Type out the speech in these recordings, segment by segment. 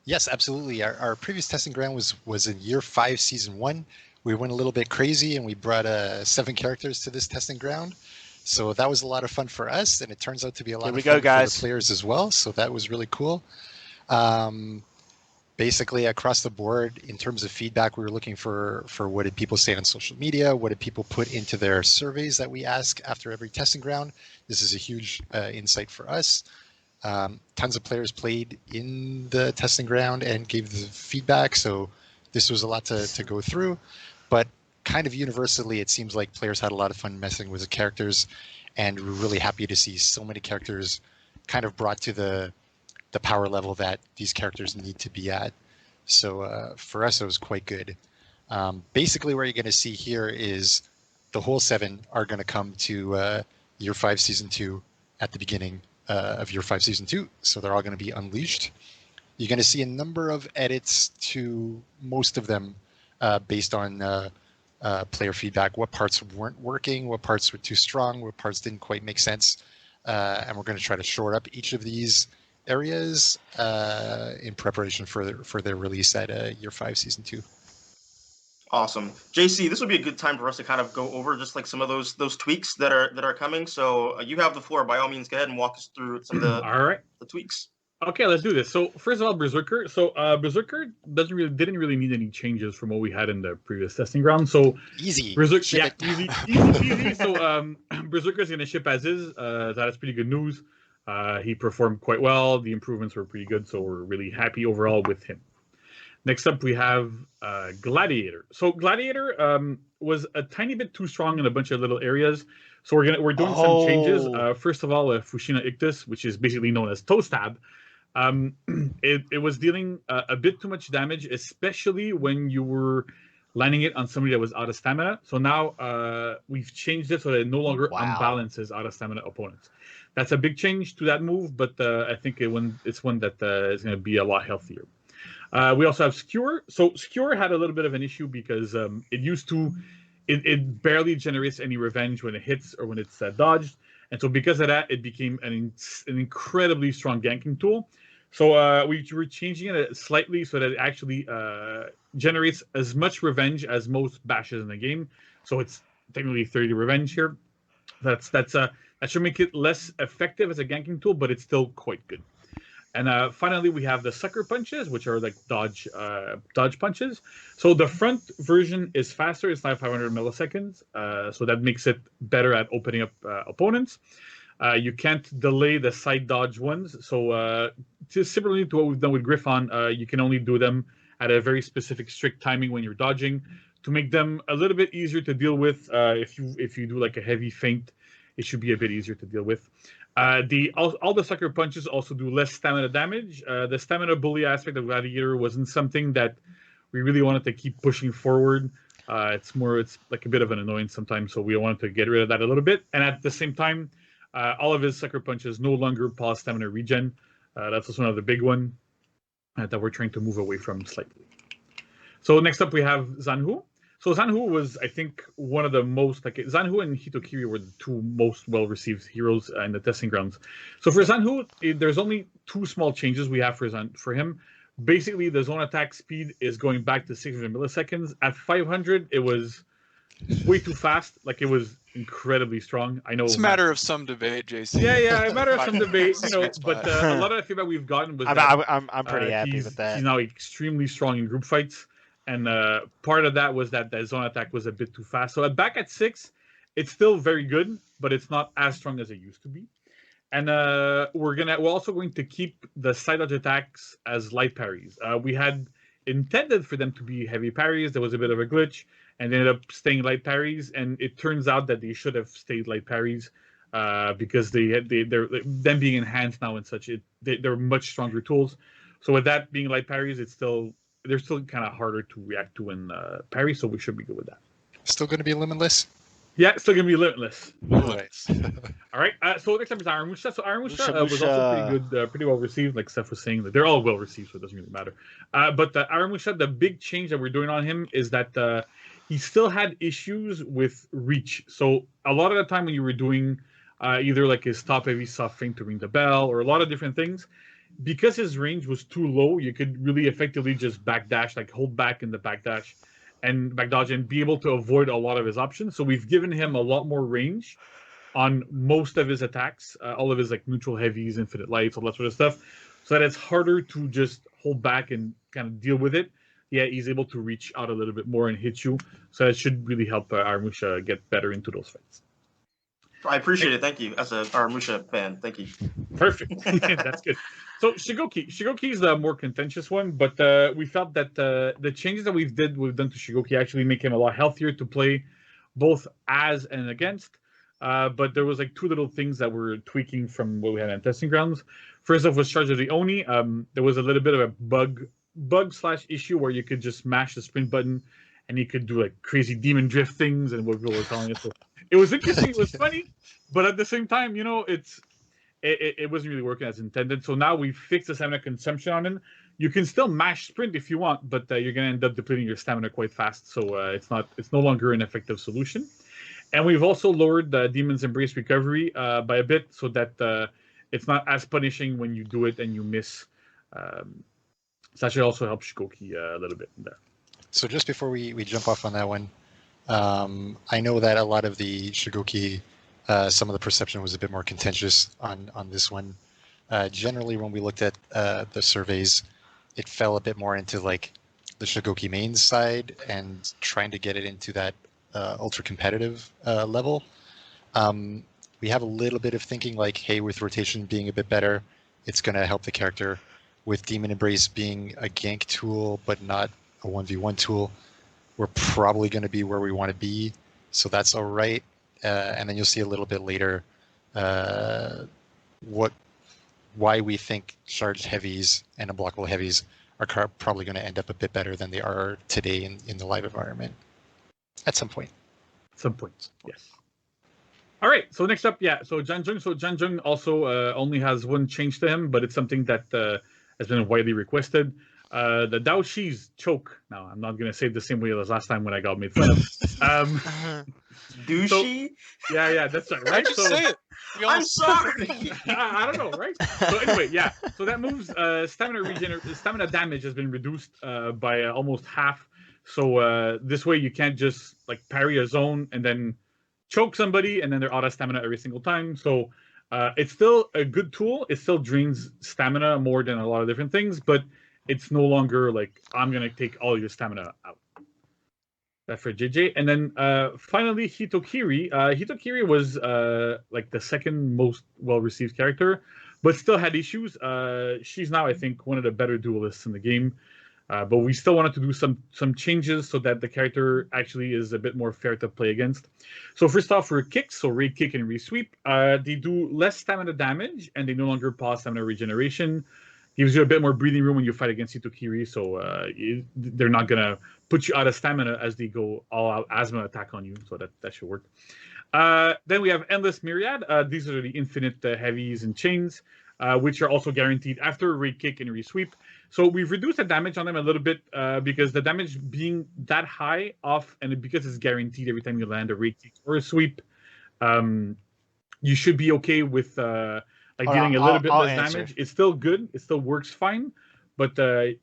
Yes, absolutely. Our previous testing ground was in year 5, season 1. We went a little bit crazy and we brought 7 characters to this testing ground. So that was a lot of fun for us, and it turns out to be a lot Here we of go, fun for the guys. players as well. So that was really cool. Um, Basically, across the board, in terms of feedback, we were looking for what did people say on social media, what did people put into their surveys that we ask after every testing ground. This is a huge insight for us. Tons of players played in the testing ground and gave the feedback, so this was a lot to go through. But kind of universally, it seems like players had a lot of fun messing with the characters, and we're really happy to see so many characters kind of brought to the power level that these characters need to be at. So for us, it was quite good. Basically, what you're going to see here is the whole 7 are going to come to year 5, season 2 at the beginning of year 5, season 2. So they're all going to be unleashed. You're going to see a number of edits to most of them based on player feedback. What parts weren't working, what parts were too strong, what parts didn't quite make sense. And we're going to try to shore up each of these areas in preparation for their release at year 5, season 2. Awesome, JC. This would be a good time for us to kind of go over just like some of those tweaks that are coming. So you have the floor. By all means, go ahead and walk us through some of the All right. the tweaks. Okay, let's do this. So first of all, Berserker. So Berserker didn't really need any changes from what we had in the previous testing ground. So Easy. Berserker, yeah, easy. So Berserker is going to ship as is. That is pretty good news. He performed quite well. The improvements were pretty good, so we're really happy overall with him. Next up, we have Gladiator. So Gladiator was a tiny bit too strong in a bunch of little areas. So we're doing some changes. First of all, Fushina Ictus, which is basically known as Toe Stab, it was dealing a bit too much damage, especially when you were landing it on somebody that was out of stamina. So now we've changed it so that it no longer unbalances out of stamina opponents. That's a big change to that move, but I think it's one that is going to be a lot healthier. We also have Skewer. So Skewer had a little bit of an issue because it barely generates any revenge when it hits or when it's dodged. And so because of that, it became an incredibly strong ganking tool. So we were changing it slightly so that it actually generates as much revenge as most bashes in the game. So it's technically 30 revenge here. That should make it less effective as a ganking tool, but it's still quite good. And finally, we have the sucker punches, which are like dodge punches. So the front version is faster; it's now 500 milliseconds, so that makes it better at opening up opponents. You can't delay the side dodge ones. So just similarly to what we've done with Griffon, you can only do them at a very specific, strict timing when you're dodging to make them a little bit easier to deal with. If you do like a heavy feint, it should be a bit easier to deal with. All the sucker punches also do less stamina damage. The stamina bully aspect of Gladiator wasn't something that we really wanted to keep pushing forward. It's like a bit of an annoyance sometimes, so we wanted to get rid of that a little bit. And at the same time, all of his sucker punches no longer pause stamina regen. That's also another big one that we're trying to move away from slightly. So next up we have Zanhu. So Zanhu was, I think, one of the most, Zanhu and Hitokiri were the two most well-received heroes in the testing grounds. So for Zanhu, there's only 2 small changes we have for him. Basically, the zone attack speed is going back to 600 milliseconds. At 500, it was way too fast. Like, it was incredibly strong. I know it's a matter of some debate, JC. Yeah, a matter of some debate, but a lot of the feedback we've gotten was I'm pretty happy with that. He's now extremely strong in group fights. And part of that was that zone attack was a bit too fast. So back at 6, it's still very good, but it's not as strong as it used to be. And we're also going to keep the side dodge attacks as light parries. We had intended for them to be heavy parries. There was a bit of a glitch, and they ended up staying light parries. And it turns out that they should have stayed light parries because they're them being enhanced now and such. They're much stronger tools. So with that being light parries, they're still kind of harder to react to in parry, so we should be good with that. Still going to be limitless? Yeah, it's still going to be limitless. Nice. All right, so next up is Aramusha. So Aramusha was also pretty good, pretty well received. Like Steph was saying, that they're all well received, so it doesn't really matter. But Aramusha, the big change that we're doing on him is that he still had issues with reach. So a lot of the time when you were doing either like his top heavy soft feint to ring the bell or a lot of different things, because his range was too low, you could really effectively just backdash, like hold back in the backdash and backdodge and be able to avoid a lot of his options. So we've given him a lot more range on most of his attacks, all of his like neutral heavies, infinite lights, all that sort of stuff, so that it's harder to just hold back and kind of deal with it. Yeah, he's able to reach out a little bit more and hit you, so that should really help Aramusha get better into those fights. I appreciate it. Thank you. As a Aramusha fan, thank you. Perfect. That's good. So Shigoki is the more contentious one, but we felt that the changes that we've done to Shigoki actually make him a lot healthier to play, both as and against. But there was like two little things that were tweaking from what we had on testing grounds. First off was Charge of the Oni. There was a little bit of a bug/issue where you could just mash the sprint button and you could do like crazy demon drift things and what people were calling it. So it was interesting, it was funny, but at the same time, you know, it wasn't really working as intended. So now we fixed the stamina consumption on it. You can still mash sprint if you want, but you're gonna end up depleting your stamina quite fast. So it's no longer an effective solution. And we've also lowered the Demon's Embrace recovery by a bit, so that it's not as punishing when you do it and you miss. So that should also help Shigoki a little bit there. So just before we jump off on that one, I know that a lot of the Shigoki, some of the perception was a bit more contentious on this one. Generally, when we looked at the surveys, it fell a bit more into like the Shigoki mains side and trying to get it into that ultra competitive level. We have a little bit of thinking like, hey, with rotation being a bit better, it's going to help the character. With Demon Embrace being a gank tool but not a 1v1 tool, we're probably going to be where we want to be, so that's all right. And then you'll see a little bit later why we think charged heavies and unblockable heavies are probably going to end up a bit better than they are today in the live environment at some point. Some points, yes. All right, so next up, yeah, so Janjung. So Janjung also only has one change to him, but it's something that has been widely requested. The Dao Shi's choke. Now, I'm not going to say it the same way as last time when I got made fun of. Douchey? So, yeah, that's right. Why'd you say it? I'm sorry. I don't know, right? So anyway, yeah. So that moves stamina damage has been reduced by almost half. So this way you can't just like parry a zone and then choke somebody and then they're out of stamina every single time. So it's still a good tool. It still drains stamina more than a lot of different things, but it's no longer like I'm gonna take all your stamina out. That for JJ. And then finally Hitokiri. Hitokiri was like the second most well-received character, but still had issues. She's now, I think, one of the better duelists in the game. But we still wanted to do some changes so that the character actually is a bit more fair to play against. So first off, for kicks, so raid kick and re-sweep, they do less stamina damage and they no longer pause stamina regeneration. Gives you a bit more breathing room when you fight against Hitokiri, so they're not gonna put you out of stamina as they go all-out asthma attack on you. So that should work. Then we have Endless Myriad. These are the infinite heavies and chains, which are also guaranteed after raid kick and re-sweep. So we've reduced the damage on them a little bit because the damage being that high off, and because it's guaranteed every time you land a raid kick or a sweep, you should be okay with dealing a little bit less damage. It's still good. It still works fine. But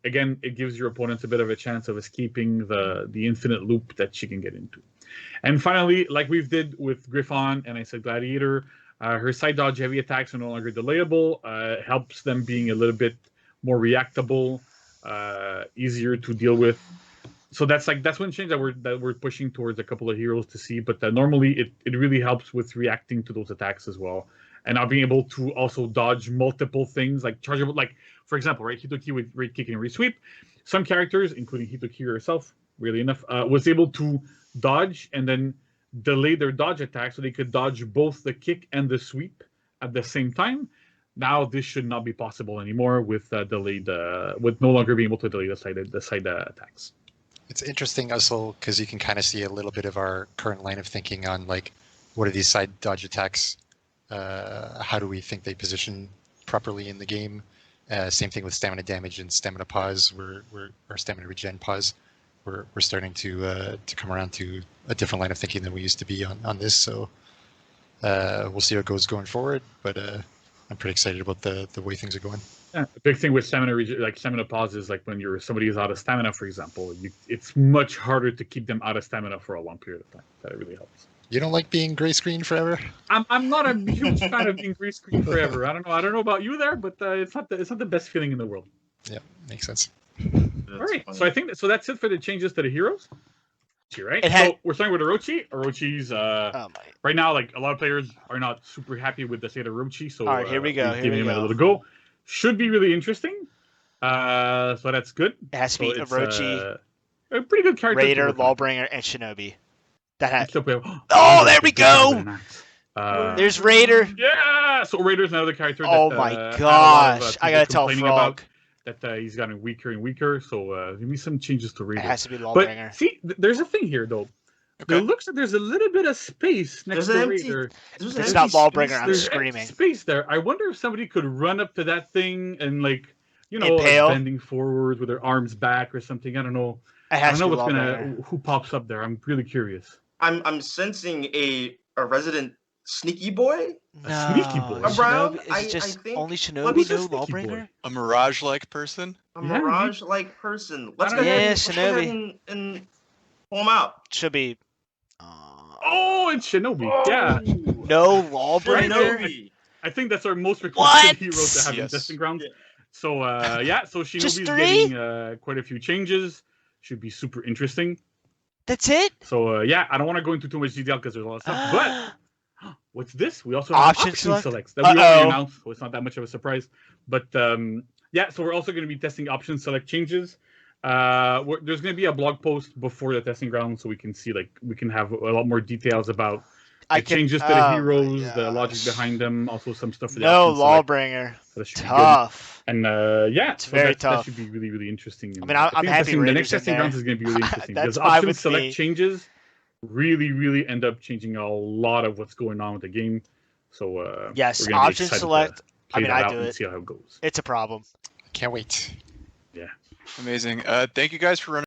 again, it gives your opponents a bit of a chance of escaping the infinite loop that she can get into. And finally, like we've did with Griffon and I said Gladiator, her side dodge heavy attacks are no longer delayable. Helps them being a little bit more reactable, easier to deal with. So that's one change that we're pushing towards a couple of heroes to see. But normally it really helps with reacting to those attacks as well, and now being able to also dodge multiple things like chargeable. Like for example, right, Hitokiri with raid kick and re-sweep. Some characters, including Hitokiri herself, really enough, was able to dodge and then delay their dodge attack, so they could dodge both the kick and the sweep at the same time. Now this should not be possible anymore with with no longer being able to delay the side attacks. It's interesting also because you can kind of see a little bit of our current line of thinking on like what are these side dodge attacks? How do we think they position properly in the game? Same thing with stamina damage and stamina pause. Or stamina regen pause. We're starting to come around to a different line of thinking than we used to be on this. So we'll see how it goes going forward. But I'm pretty excited about the way things are going. Yeah, the big thing with stamina pause is like when somebody is out of stamina, for example, it's much harder to keep them out of stamina for a long period of time. That really helps. You don't like being gray screen forever? I'm not a huge fan of being green screen forever. I don't know about you there, but it's not the best feeling in the world. Yeah, makes sense. All right, funny. So I think that's it for the changes to the heroes. Right? So we're starting with Orochi. Orochi's right now, like a lot of players are not super happy with the state of Orochi, so all right, here we go. Giving him a little go. Should be really interesting. So that's good. It has to be Orochi, a pretty good character. Raider, Lawbringer, and Shinobi. That has. Oh, there we go. There's Raider. Yeah. So Raider's another character. Oh my gosh! I gotta tell Frog that he's gotten weaker and weaker. So give me some changes to Raider. It has to be Lawbringer. But see, there's a thing here though. Okay. It looks like there's a little bit of space next to Raider. It's not Lawbringer. I'm screaming. Space there. I wonder if somebody could run up to that thing and like bending forward with their arms back or something. I don't know. I don't know who pops up there. I'm really curious. I'm sensing a resident sneaky boy. No, a sneaky boy. Around. I think only Shinobi, no Lawbringer. A Mirage-like person. A Mirage-like person. Let's go ahead and pull him out. Should be. Oh, it's Shinobi. Yeah. No Lawbringer. I think that's our most requested hero to have in testing grounds. Yeah. So so Shinobi's getting quite a few changes. Should be super interesting. That's it? So I don't want to go into too much detail because there's a lot of stuff. But what's this? We also have option selects that we already announced, so it's not that much of a surprise. But so we're also going to be testing option select changes. There's going to be a blog post before the testing ground, so we can see we can have a lot more details about the changes to the heroes, the logic behind them, also some stuff for the Lawbringer. Tough. And it's very tough. That should be really, really interesting. I mean, I'm happy. The next testing grounds is going to be really interesting because option select changes really, really end up changing a lot of what's going on with the game. So yes, option select. I mean, I do it. See how it goes. It's a problem. Can't wait. Yeah. Amazing. Thank you guys for running.